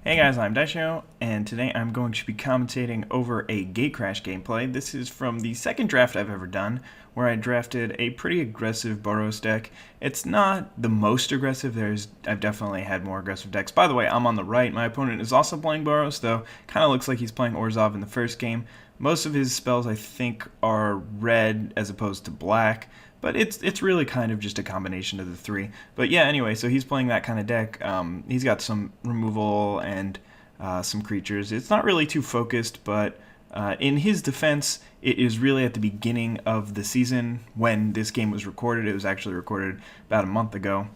Hey guys, I'm IzDaisho, and today I'm going to be commentating over a gate crash gameplay. This is from the second draft I've ever done, where I drafted a pretty aggressive Boros deck. It's not the most aggressive, I've definitely had more aggressive decks. By the way, I'm on the right, my opponent is also playing Boros, though kind of looks like he's playing Orzhov in the first game. Most of his spells, I think, are red as opposed to black. But it's really kind of just a combination of the three. But yeah, anyway, so he's playing that kind of deck. He's got some removal and some creatures. It's not really too focused, but in his defense, it is really at the beginning of the season when this game was recorded. It was actually recorded about a month ago.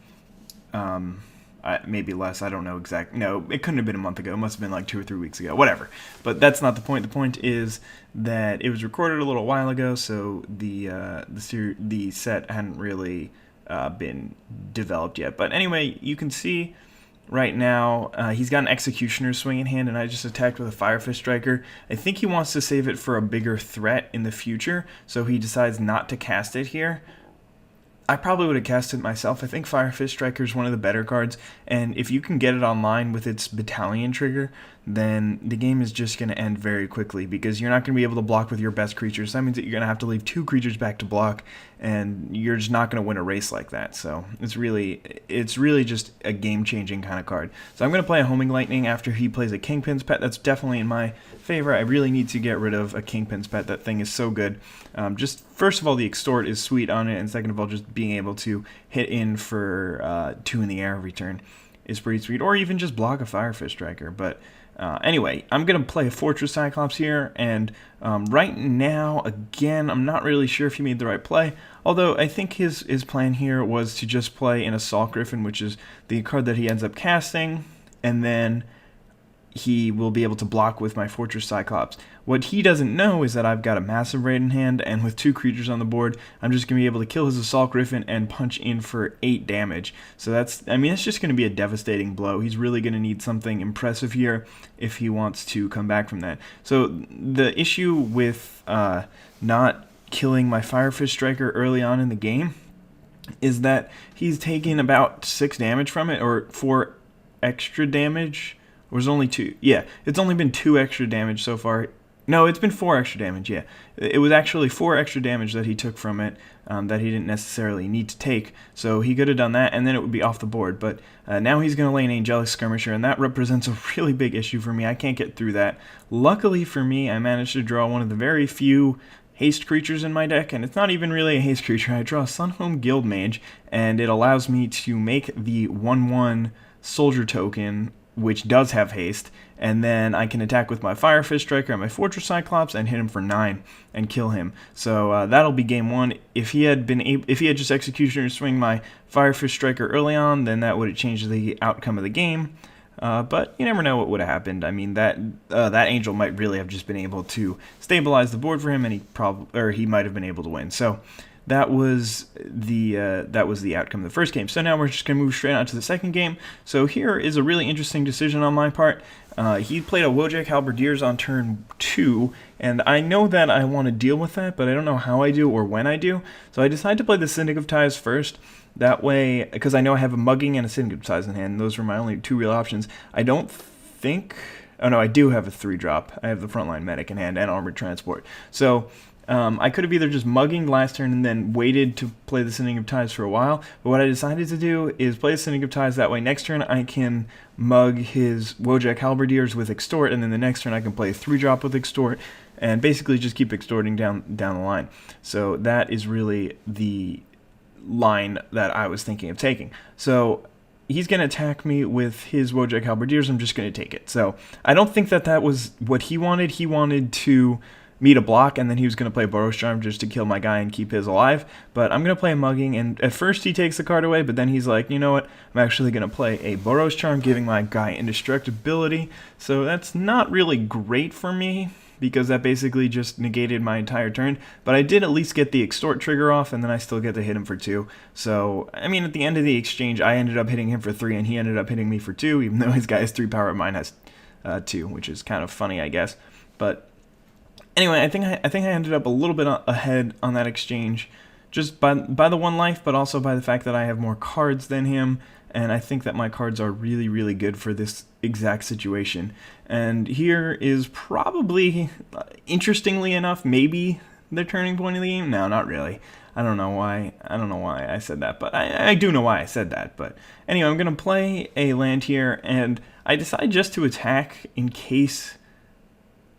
Maybe less, I don't know exactly. No, it couldn't have been a month ago. It must have been like 2 or 3 weeks ago, whatever. But that's not the point. The point is that it was recorded a little while ago, so the set hadn't really been developed yet. But anyway, you can see right now he's got an Executioner swing in hand, and I just attacked with a Firefish Striker. I think he wants to save it for a bigger threat in the future, so he decides not to cast it here. I probably would have cast it myself. I think Firefish Striker is one of the better cards, and if you can get it online with its Battalion trigger, then the game is just going to end very quickly because you're not going to be able to block with your best creatures. That means that you're going to have to leave 2 creatures back to block, and you're just not going to win a race like that. So it's really just a game-changing kind of card. So I'm going to play a Homing Lightning after he plays a Kingpin's Pet. That's definitely in my favor. I really need to get rid of a Kingpin's Pet. That thing is so good. Just first of all, the Extort is sweet on it, and second of all, just being able to hit in for 2 in the air every turn is pretty sweet, or even just block a Firefish Striker. But anyway, I'm going to play a Fortress Cyclops here, and right now, again, I'm not really sure if he made the right play, although I think his plan here was to just play an Assault Griffin, which is the card that he ends up casting, and then he will be able to block with my Fortress Cyclops. What he doesn't know is that I've got a massive raid in hand, and with 2 creatures on the board, I'm just going to be able to kill his Assault Griffin and punch in for 8 damage. So it's just going to be a devastating blow. He's really going to need something impressive here if he wants to come back from that. So the issue with not killing my Firefish Striker early on in the game is that he's taking about 6 damage from it, or 4 extra damage. Or was it only 2? Yeah, it's only been 2 extra damage so far. No, it's been 4 extra damage, yeah. It was actually 4 extra damage that he took from it that he didn't necessarily need to take. So he could have done that, and then it would be off the board. But now he's going to lay an Angelic Skirmisher, and that represents a really big issue for me. I can't get through that. Luckily for me, I managed to draw one of the very few haste creatures in my deck, and it's not even really a haste creature. I draw a Sunhome Guildmage, and it allows me to make the 1/1 soldier token, which does have haste, and then I can attack with my Firefish Striker and my Fortress Cyclops and hit him for 9 and kill him. So that'll be game 1. If he had just Executioner swing my Firefish Striker early on, then that would have changed the outcome of the game. But you never know what would have happened. I mean, that Angel might really have just been able to stabilize the board for him, and he might have been able to win. So that was the outcome of the first game. So now we're just going to move straight on to the second game. So here is a really interesting decision on my part. He played a Wojak Halberdiers on turn 2, and I know that I want to deal with that, but I don't know how I do or when I do. So I decided to play the Syndic of Ties first. That way, because I know I have a Mugging and a Syndic of Ties in hand, and those are my only 2 real options. I don't think... Oh no, I do have a 3-drop. I have the Frontline Medic in hand and Armored Transport. So I could have either just Mugging last turn and then waited to play the Syndic of Ties for a while, but what I decided to do is play the Syndic of Ties. That way next turn I can mug his Wojak Halberdiers with Extort, and then the next turn I can play a 3-drop with Extort, and basically just keep extorting down the line. So that is really the line that I was thinking of taking. So he's going to attack me with his Wojak Halberdiers. I'm just going to take it. So I don't think that was what he wanted. He wanted to me to block, and then he was going to play Boros Charm just to kill my guy and keep his alive. But I'm going to play Mugging, and at first he takes the card away, but then he's like, you know what, I'm actually going to play a Boros Charm, giving my guy indestructibility. So that's not really great for me, because that basically just negated my entire turn. But I did at least get the Extort trigger off, and then I still get to hit him for 2. So, I mean, at the end of the exchange, I ended up hitting him for 3, and he ended up hitting me for 2, even though his guy's 3 power, mine has 2, which is kind of funny, I guess. But anyway, I think I ended up a little bit ahead on that exchange, just by the 1 life, but also by the fact that I have more cards than him. and I think that my cards are really, really good for this exact situation. And here is probably, interestingly enough, maybe the turning point of the game. No, not really. I don't know why I said that, but I do know why I said that. But anyway, I'm going to play a land here, and I decide just to attack in case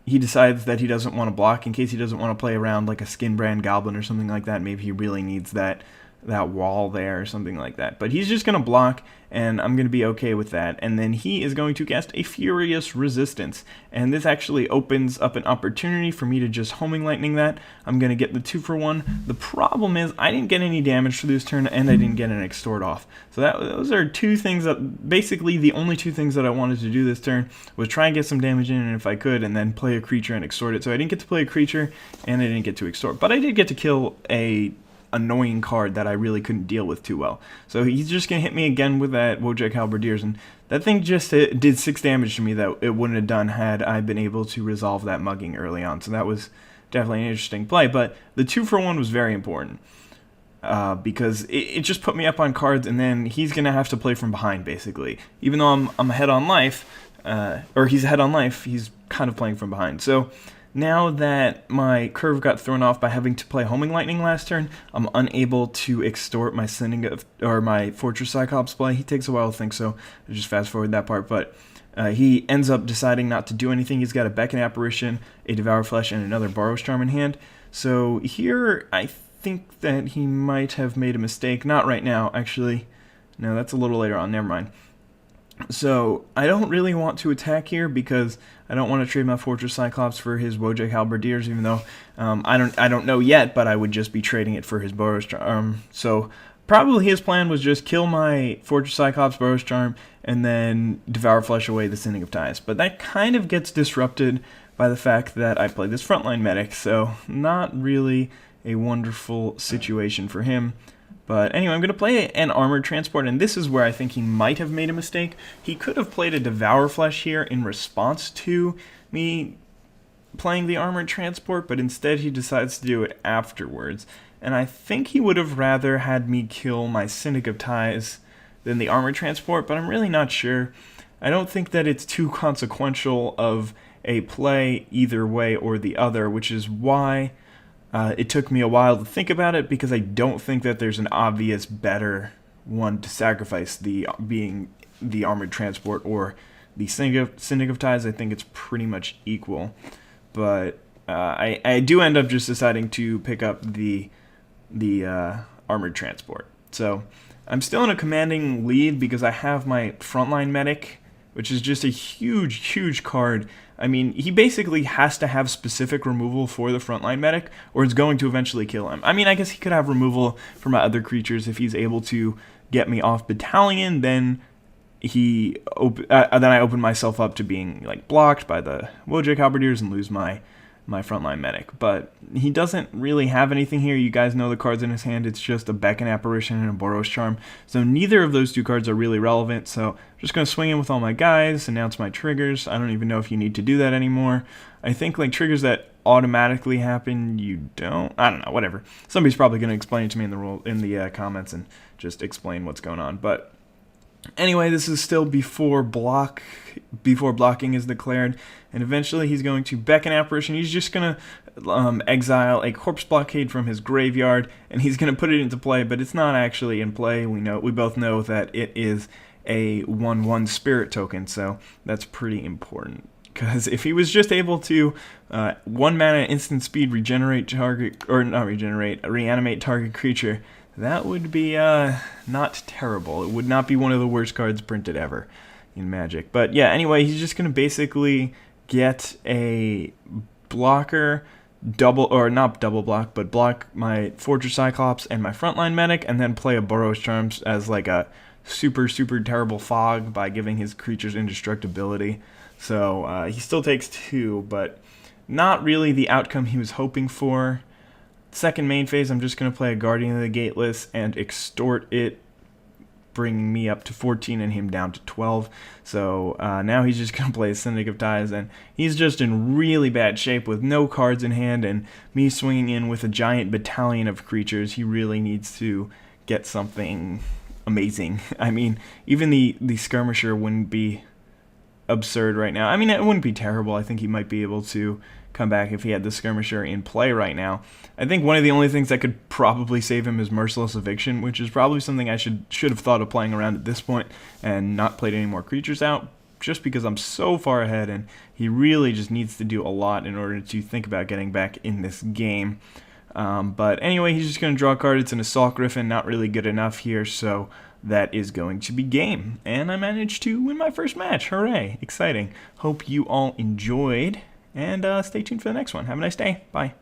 he decides that he doesn't want to block, in case he doesn't want to play around like a Skinbrand Goblin or something like that. Maybe he really needs that wall there or something like that. But he's just going to block, and I'm going to be okay with that. And then he is going to cast a Furious Resistance. And this actually opens up an opportunity for me to just Homing Lightning that. I'm going to get the 2-for-1. The problem is I didn't get any damage for this turn, and I didn't get an Extort off. So those are two things that, basically the only two things that I wanted to do this turn was try and get some damage in, and if I could, and then play a creature and extort it. So I didn't get to play a creature, and I didn't get to extort. But I did get to kill a annoying card that I really couldn't deal with too well. So he's just going to hit me again with that Wojak Halberdiers, and that thing just did 6 damage to me that it wouldn't have done had I been able to resolve that mugging early on. So that was definitely an interesting play, but the 2-for-1 was very important because it just put me up on cards, and then he's going to have to play from behind, basically. Even though I'm ahead on life, or he's ahead on life, he's kind of playing from behind. So now that my curve got thrown off by having to play Homing Lightning last turn, I'm unable to extort my my Fortress Cyclops play. He takes a while to think, so I'll just fast forward that part. But he ends up deciding not to do anything. He's got a Beckon Apparition, a Devour Flesh, and another Boros Charm in hand. So here, I think that he might have made a mistake. Not right now, actually. No, that's a little later on. Never mind. So I don't really want to attack here because I don't want to trade my Fortress Cyclops for his Wojak Halberdiers, even though I don't know yet, but I would just be trading it for his Boros Charm. So probably his plan was just kill my Fortress Cyclops, Boros Charm, and then Devour Flesh away the Sending of Ties. But that kind of gets disrupted by the fact that I play this Frontline Medic, so not really a wonderful situation for him. But anyway, I'm going to play an Armored Transport, and this is where I think he might have made a mistake. He could have played a Devour Flesh here in response to me playing the Armored Transport, but instead he decides to do it afterwards. And I think he would have rather had me kill my Syndic of Ties than the Armored Transport, but I'm really not sure. I don't think that it's too consequential of a play either way or the other, which is why it took me a while to think about it, because I don't think that there's an obvious better one to sacrifice, being the Armored Transport or the Syndic of Ties. I think it's pretty much equal. But I do end up just deciding to pick up the Armored Transport. So I'm still in a commanding lead because I have my Frontline Medic, which is just a huge, huge card. I mean, he basically has to have specific removal for the Frontline Medic, or it's going to eventually kill him. I mean, I guess he could have removal for my other creatures if he's able to get me off Battalion, then I open myself up to being like blocked by the Wojak Halberdiers and lose my Frontline Medic. But he doesn't really have anything here. You guys know the cards in his hand. It's just a Beckon Apparition and a Boros Charm. So neither of those two cards are really relevant. So I'm just going to swing in with all my guys, announce my triggers. I don't even know if you need to do that anymore. I think like triggers that automatically happen, you don't. I don't know, whatever. Somebody's probably going to explain it to me in the comments and just explain what's going on. But anyway, this is still before blocking is declared, and eventually he's going to Beckon Apparition. He's just going to exile a Corpse Blockade from his graveyard, and he's going to put it into play, but it's not actually in play. We both know that it is a 1/1 Spirit token, so that's pretty important. Because if he was just able to 1 mana instant speed reanimate target creature, that would be not terrible. It would not be one of the worst cards printed ever in Magic. But yeah, anyway, he's just going to basically get a blocker, not double block, but block my Fortress Cyclops and my Frontline Medic, and then play a Boros Charms as like a super, super terrible fog by giving his creatures indestructibility. So he still takes 2, but not really the outcome he was hoping for. Second main phase, I'm just going to play a Guardian of the Gateless and extort it, bringing me up to 14 and him down to 12. So now he's just going to play a Syndic of Ties, and he's just in really bad shape with no cards in hand, and me swinging in with a giant battalion of creatures. He really needs to get something amazing. I mean, even the skirmisher wouldn't be absurd right now. I mean, it wouldn't be terrible. I think he might be able to come back if he had the skirmisher in play right now. I think one of the only things that could probably save him is Merciless Eviction, which is probably something I should have thought of playing around at this point and not played any more creatures out, just because I'm so far ahead and he really just needs to do a lot in order to think about getting back in this game. But anyway, he's just going to draw a card. It's an Assault Griffin, not really good enough here, so that is going to be game. And I managed to win my first match. Hooray. Exciting. Hope you all enjoyed, and stay tuned for the next one. Have a nice day. Bye.